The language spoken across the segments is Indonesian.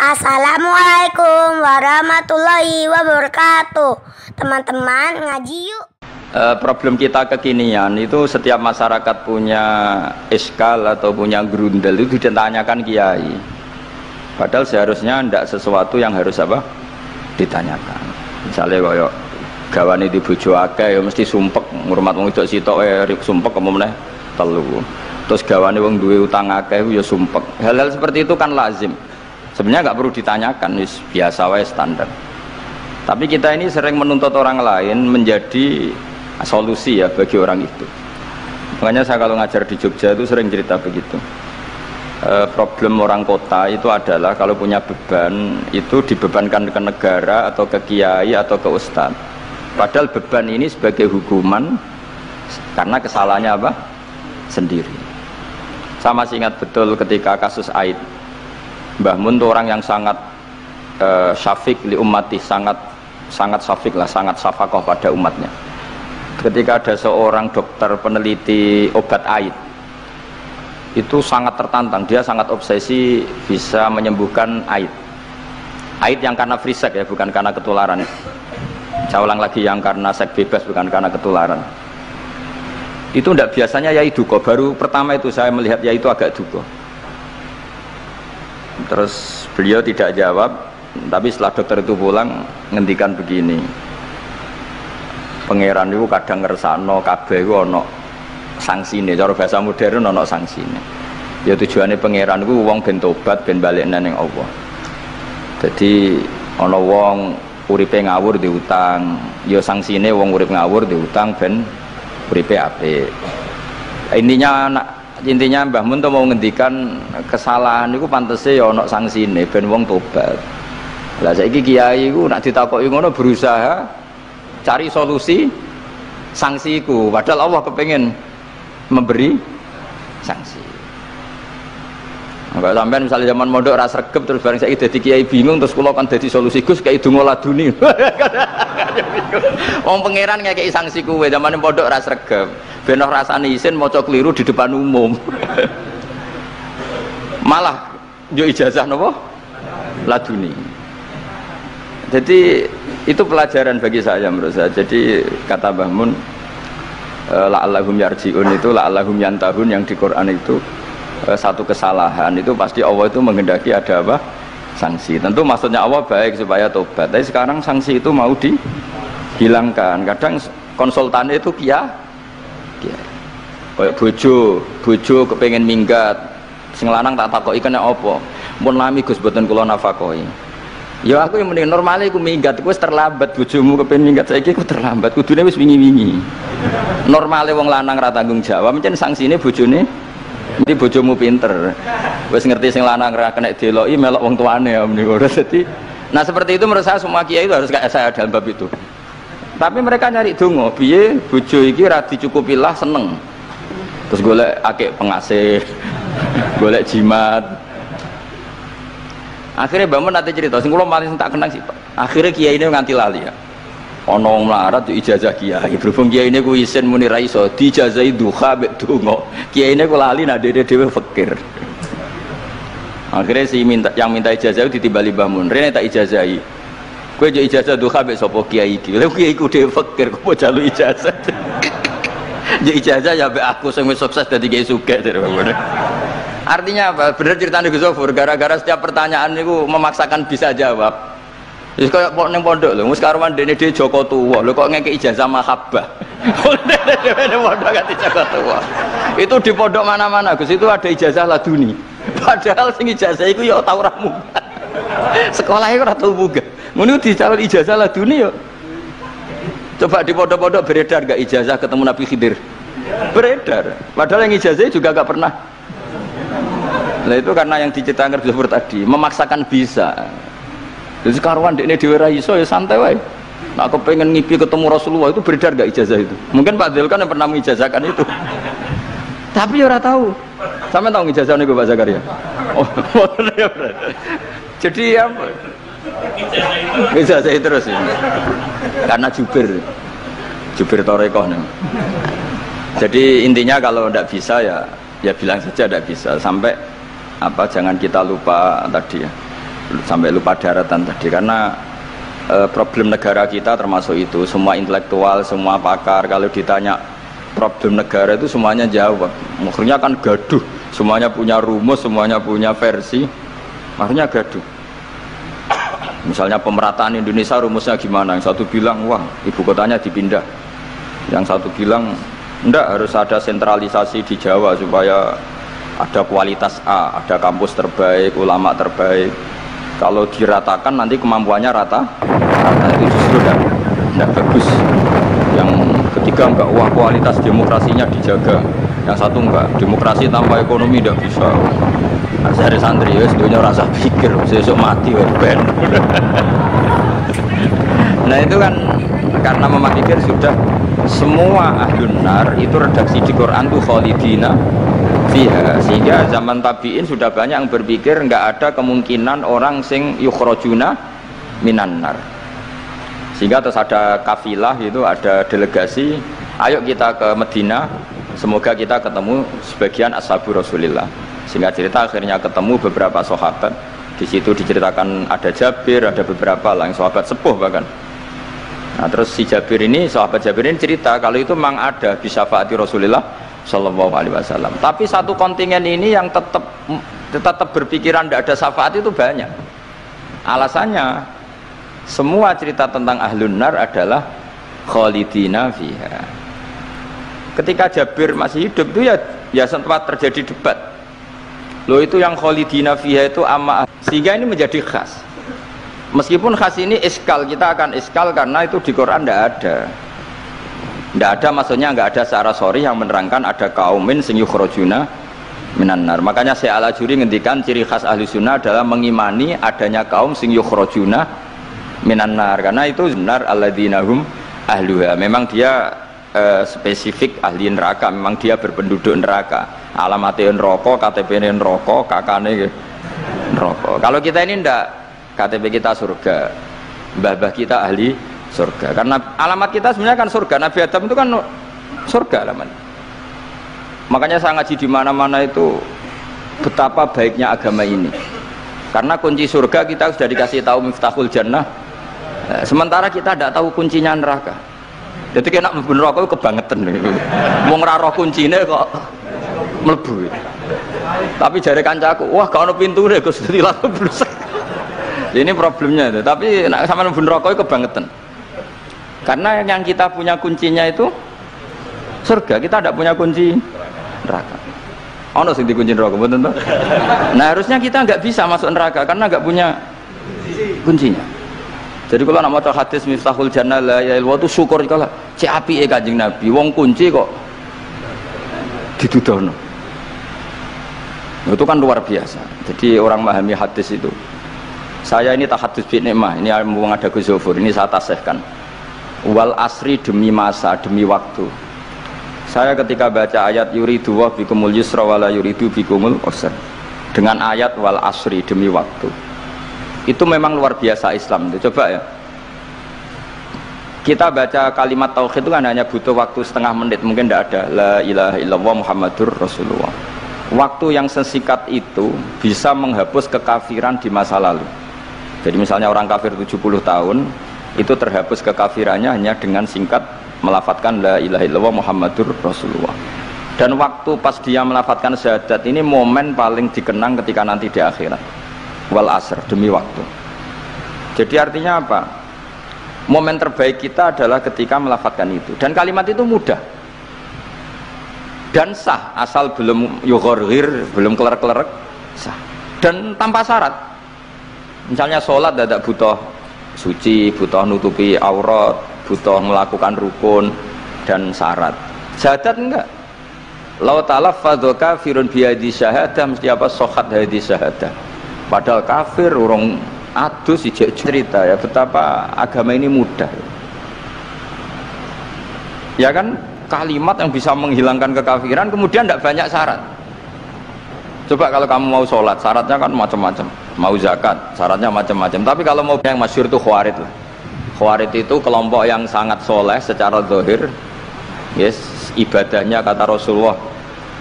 Assalamualaikum warahmatullahi wabarakatuh. Teman-teman ngaji yuk. Problem kita kekinian itu setiap masyarakat punya iskal atau punya grundel itu ditanyakan kiai. Padahal seharusnya tidak sesuatu yang harus apa ditanyakan. Misalnya kayak gawane di bojo akeh ya mesti sumpek ngurmat wong wedok sitok sumpek apa meneh telu. Terus gawane wong duwe utang akeh ya sumpek. Hal-hal seperti itu kan lazim. Sebenarnya nggak perlu ditanyakan, biasa wae standar. Tapi kita ini sering menuntut orang lain menjadi solusi ya bagi orang itu. Makanya saya kalau ngajar di Jogja itu sering cerita begitu. Problem orang kota itu adalah kalau punya beban itu dibebankan ke negara atau ke kiai atau ke ustadz. Padahal beban ini sebagai hukuman karena kesalahannya apa? Sendiri. Saya masih ingat betul ketika kasus Aid. Mbah Mun itu orang yang sangat syafiq li ummati, sangat syafiq lah, sangat syafakoh pada umatnya. Ketika ada seorang dokter peneliti obat Aid, itu sangat tertantang, dia sangat obsesi bisa menyembuhkan Aid. Aid yang karena free sex ya, bukan karena ketularan. Saya ulang lagi, yang karena seks bebas, bukan karena ketularan. Itu tidak biasanya yai duko, baru pertama itu saya melihat yai itu agak duko. Terus beliau tidak jawab, tapi setelah dokter itu pulang ngendikan begini, pangeran itu kadang ngersakno kabeh iku ana sangsine, cara bahasa modern ana sangsine. Ya tujuane pangeran iku wong ben tobat ben balekna ning Allah. Jadi ana wong uripe ngawur diutang, ya sangsine wong urip ngawur diutang ben uripe apik. Intinya Mbah Mun mau ngendikan kesalahan itu pantese ya ana sangsine ben wong tobat. Lah saiki kiai iku nek ditakoki ngono berusaha cari solusi sanksi iku, padahal Allah kepengin memberi sanksi. Enggak sampean misalnya zaman mondok ra sregep terus bareng saiki dadi kiai bingung terus kula kan dadi solusi Gus kayak donga laduni. Wong pangeran ngekeki sanksi kuwe zamane mondok ra sregep. Ben rasane isin maca keliru di depan umum. Malah yo ijazah napa? Laduni. Jadi itu pelajaran bagi saya menurut saya. Jadi kata Mbah Mun la'allahum yarji'un itu la'allahum yantahun yang di Quran itu satu kesalahan itu pasti Allah itu menghendaki ada apa? Sanksi. Tentu maksudnya Allah baik supaya tobat. Tapi sekarang sanksi itu mau dihilangkan. Kadang konsultannya itu kayak bojo kepengen minggat sing lanang tak takoki kena apa mun lami Gus boten kula nafakoi ya aku yang mending normale iku minggat iku wis terlambat bojomu kepengen minggat saiki iku terlambat kudune wis wingi-wingi normale wong lanang ra tanggung jawab mencen sanksine bojone mesti bojomu pinter wis ngerti sing lanang ra kena deloki melok wong tuane ya meniku dadi nah seperti itu menurut saya semua kiai itu harus kayak saya dalam bab itu. Tapi mereka nyari dongo, piye bojo iki ra dicukupilah seneng. Terus golek akeh pengasih, golek jimat. Akhirnya Mbah Mun nate cerita, sing kula paling tak kenang sih, Pak. Akhirnya kiai ini nganti lali ya. Ana wong melarat di ijazah kiai, berhubung kiai ini ku isin muni ra iso, diijazahi duha mek donga. Kiai ini ku lali nak dhewe fakir. Akhirnya yang minta ijazah itu ditimbali Mbah Mun, rene tak ijazahi. Kowe yo ijazah duha mek sapa kiai iki. Lha kiai ku dhewe fakir kok mau jalu ijazah. Yo ijazah ya mek aku sing wis sukses dadi kiai sugih. Artinya apa? Bener ceritane Gus Zofur gara-gara setiap pertanyaan niku memaksakan bisa jawab. Wis koyo ning pondok lho, wis karuan dene dhewe Joko Tuwa. Lho kok ngekek ijazah mahabbah. Dene pondok ganti Joko Tuwa. Itu di pondok mana-mana Gus itu ada ijazah laduni. Padahal sing ijazah iku ya tau ra munggah. Sekolahnya ora tau munggah. Ngono dicalon ijazah laduni yo. Coba di pondok-pondok beredar gak ijazah ketemu Nabi Khidir? Beredar. Padahal yang ijazahnya juga gak pernah. Nah itu karena yang diceritakan Gus tadi memaksakan bisa. Jadi karuan dekne dhewe ra iso ya santai wae. Nah aku pengen ngipi ketemu Rasulullah itu beredar gak ijazah itu? Mungkin Pak Delkan yang pernah mengijazahkan itu. Tapi ya ora tahu. Sampe tahu ngijazahne Pak Zakaria. Oh, jadi ya bisa saya terus ya. Karena jubir torekoh nih. Jadi intinya kalau tidak bisa ya bilang saja tidak bisa sampai apa jangan kita lupa tadi ya sampai lupa daratan tadi, karena problem negara kita termasuk itu. Semua intelektual, semua pakar kalau ditanya problem negara itu semuanya jawab, akhirnya kan gaduh, semuanya punya rumus, semuanya punya versi, akhirnya gaduh. Misalnya pemerataan Indonesia rumusnya gimana, yang satu bilang wah ibu kotanya dipindah, yang satu bilang enggak, harus ada sentralisasi di Jawa supaya ada kualitas A, ada kampus terbaik, ulama terbaik. Kalau diratakan nanti kemampuannya rata, itu justru tidak bagus. Yang ketiga enggak, wah kualitas demokrasinya dijaga. Yang satu enggak, demokrasi tanpa ekonomi tidak bisa. Dari santri ya, sedunia rasa pikir, besok mati ben. Nah itu kan karena memikir sudah semua ahlun nar itu redaksi di Quran tuh khalidina fiha, sehingga zaman tabi'in sudah banyak yang berpikir enggak ada kemungkinan orang sing yukhrajuna minan nar. Sehingga terus ada kafilah, itu ada delegasi, ayo kita ke Medina, semoga kita ketemu sebagian ashabu Rasulillah. Sehingga cerita akhirnya ketemu beberapa sahabat. Di situ diceritakan ada Jabir, ada beberapa lah yang sahabat sepuh bahkan. Nah terus si Jabir ini, sahabat Jabir ini cerita kalau itu memang ada bisyafaati Rasulillah Shallallahu Alaihi Wasallam. Tapi satu kontingen ini yang tetap berpikiran tidak ada syafaat itu banyak. Alasannya semua cerita tentang ahlun nar adalah khalidina fiha. Ketika Jabir masih hidup itu ya sempat terjadi debat. Loh itu yang khalidina fiha itu amma, sehingga ini menjadi khas. Meskipun khas ini iskal, kita akan iskal karena itu di Quran tidak ada, maksudnya nggak ada secara sorry yang menerangkan ada kaumin sing yukhrajuna minan nar. Makanya Syekh Al-Ajuri ngendikan ciri khas ahli sunnah adalah mengimani adanya kaum sing yukhrajuna minan nar, karena itu benar alladzina hum ahluha. Memang dia spesifik ahli neraka, memang dia berpenduduk neraka. Alamatnya neraka, KTP-nya neraka, kakane neraka. Kalau kita ini ndak, KTP kita surga, mbah-mbah kita ahli surga. Karena alamat kita sebenarnya kan surga. Nabi Adam itu kan surga alamat. Makanya saya ngaji di mana-mana itu betapa baiknya agama ini. Karena kunci surga kita sudah dikasih tahu miftahul jannah. Sementara kita tidak tahu kuncinya neraka. Jadi kena mlebu neraka kebangetan. Wong ora roh kuncine kok mlebu. Tapi jare kancaku, wah gak ono pintune Gus, dadi langsung blusek. Ini problemnya itu. Tapi nek sampean mlebu neraka kebangetan. Karena yang kita punya kuncinya itu surga, kita tidak punya kunci neraka. Ono sing dikunci neraka mboten to? Nah, harusnya kita nggak bisa masuk neraka karena nggak punya kuncinya. Jadi kalau nak maca hadis miftahul jannah la ilaha illallah itu syukur kalau cek apike Kanjeng Nabi, wong kunci kok didudono. Itu kan luar biasa. Jadi orang memahami hadis itu. Saya ini tahadus bi nikmah, ini mumpung ada Gus Zofur, ini saya tasihkan. Wal asri demi masa, demi waktu. Saya ketika baca ayat yuridu wa bikumul yusra wala yuridu bikumul usra, dengan ayat wal asri demi waktu, itu memang luar biasa Islam itu. Coba ya, kita baca kalimat tauhid itu kan hanya butuh waktu setengah menit, mungkin tidak ada la ilaha illallah Muhammadur Rasulullah. Waktu yang sesingkat itu bisa menghapus kekafiran di masa lalu. Jadi misalnya orang kafir 70 tahun itu terhapus kekafirannya hanya dengan singkat melafatkan la ilaha illallah Muhammadur Rasulullah. Dan waktu pas dia melafatkan syahadat ini momen paling dikenang ketika nanti di akhirat. Wal asr, demi waktu. Jadi artinya apa? Momen terbaik kita adalah ketika melafatkan itu. Dan kalimat itu mudah dan sah, asal belum yughorghir, belum kelerek-kelerek, sah. Dan tanpa syarat. Misalnya sholat tidak butuh suci, butuh nutupi aurat, butuh melakukan rukun dan syarat. Syahadat enggak. Lau talaffadhu kafirun bihadhi syahadah, mesti apa? Sohat hadhi syahadah. Padahal kafir urung adus ijek cerita ya betapa agama ini mudah. Ya kan, kalimat yang bisa menghilangkan kekafiran kemudian tidak banyak syarat. Coba kalau kamu mau sholat, syaratnya kan macam-macam. Mau zakat, syaratnya macam-macam. Tapi kalau mau yang masyhur itu khawarid lah. Khawarid itu kelompok yang sangat soleh secara zahir. Yes, ibadahnya kata Rasulullah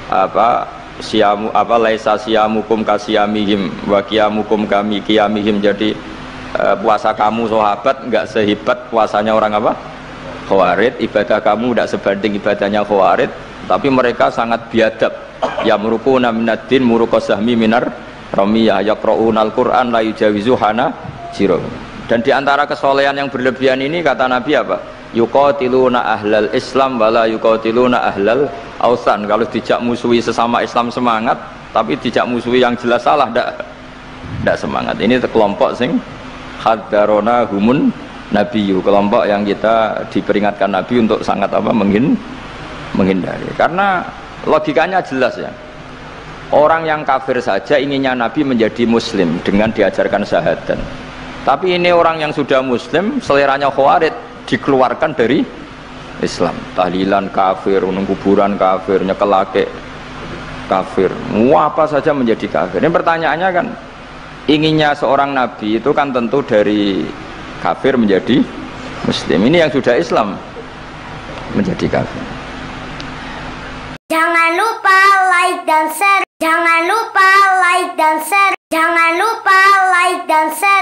apa siamu apa laisa siamukum kasiyamihim wa qiyamukum kami qiyamihim. Jadi puasa kamu sahabat enggak sehebat puasanya orang apa? Khawarij. Ibadah kamu enggak sebanding ibadahnya Khawarij, tapi mereka sangat biadab. Ya murukuna minaddin murukosahmi minar ramiyah yaqra'unal Qur'an la yujawizu hana jiro. Dan diantara kesolehan yang berlebihan ini kata Nabi apa? Yuqatiluna ahlal Islam wala yuqatiluna ahlal ausan. Kalau dijak musuhi sesama Islam semangat, tapi dijak musuhi yang jelas salah ndak semangat. Ini kelompok sing hadarona humun nabiyu, kelompok yang kita diperingatkan Nabi untuk sangat apa menghindari. Karena logikanya jelas ya. Orang yang kafir saja inginnya Nabi menjadi muslim dengan diajarkan syahadat. Tapi ini orang yang sudah muslim, seleranya Khawarij, dikeluarkan dari Islam. Tahlilan kafir, kuburan kafir, nyekelake kafir, apa saja menjadi kafir. Ini pertanyaannya kan, inginnya seorang Nabi itu kan tentu dari kafir menjadi muslim. Ini yang sudah Islam menjadi kafir. Jangan lupa like dan share. Jangan lupa like dan share. Jangan lupa like dan share.